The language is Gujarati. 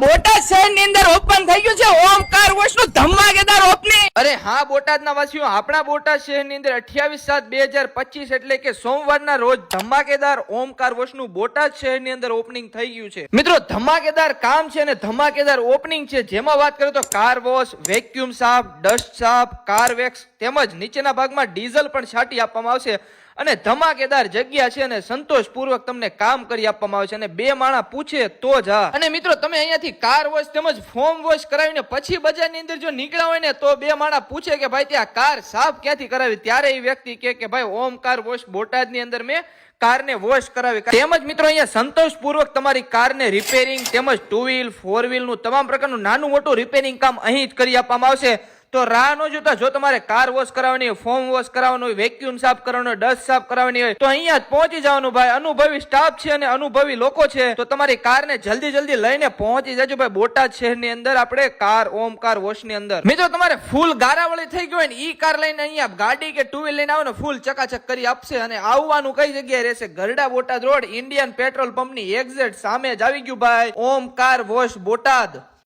બોટાદ શહેરની અંદર ઓપન થઈ ગયું છે ઓમકાર વોશનું ધમાકેદાર ઓપનિંગ। અરે હા બોટાદના વાસીઓ, આપણા બોટાદ શહેરની અંદર 28/7/2025 એટલે કે સોમવારના રોજ ધમાકેદાર ઓમકાર વોશનું બોટાદ શહેરની અંદર ઓપનિંગ થઈ ગયું છે। મિત્રો ધમાકેદાર કામ છે અને ધમાકેદાર ઓપનિંગ છે, જેમાં વાત કરીએ તો કાર વોશ, વેક્યુમ સાફ, ડસ્ટ સાફ, કાર વેક્સ તેમજ નીચેના ભાગમાં ડીઝલ પણ છાંટી આપવામાં આવશે અને ધમાકેદાર જગ્યા છે અને સંતોષપૂર્વક તમને કામ કરી આપવામાં આવે છે અને બે માણા પૂછે તો જ હા। અને મિત્રો તમે અહીંયાથી કાર વોશ તેમજ ફોર્મ વોશ કરાવીને પછી બજારની અંદર જો નીકળ્યા હોય ને તો બે માણા પૂછે કે ભાઈ ત્યાં કાર સાફ ક્યાંથી કરાવી, ત્યારે એ વ્યક્તિ કે ભાઈ ઓમકાર વોશ બોટાદની અંદર મેં કારને વોશ કરાવી। તેમજ મિત્રો અહીંયા સંતોષપૂર્વક તમારી કારને રિપેરિંગ તેમજ 2 વ્હીલ 4 વ્હીલ નું તમામ પ્રકારનું નાનું મોટું રિપેરિંગ કામ અહીં જ કરી આપવામાં આવશે। તો રાહ ન જોતા, જો તમારે કાર વોશ કરાવવાની હોય, ફોર્મ વોશ કરાવવાનું હોય, વેક્યુમ સાફ કરવાનું હોય, ડસ્ટ સાફ કરાવવાની હોય તો અહીંયા જ પહોંચી જવાનું ભાઈ। અનુભવી સ્ટાફ છે અને અનુભવી લોકો છે, તો તમારી કારને જલ્દી લઈને પહોંચી જજો ભાઈ બોટાદ શહેરની અંદર આપણે કાર ઓમકાર વોશની અંદર। મિત્રો તમારે ફૂલ ગારાવાળી થઈ ગઈ હોય ને ઈ કાર લઈને અહીંયા ગાડી કે 2 વ્હીલ લઈને આવો ને ફૂલ ચકાચક કરી આપશે। અને આવવાનું કઈ જગ્યાએ રહેશે? ગરડા બોટાદ રોડ, ઇન્ડિયન પેટ્રોલ પંપની એક્ઝેક્ટ સામે જ આવી ગયું ભાઈ ઓમકાર વોશ બોટાદ।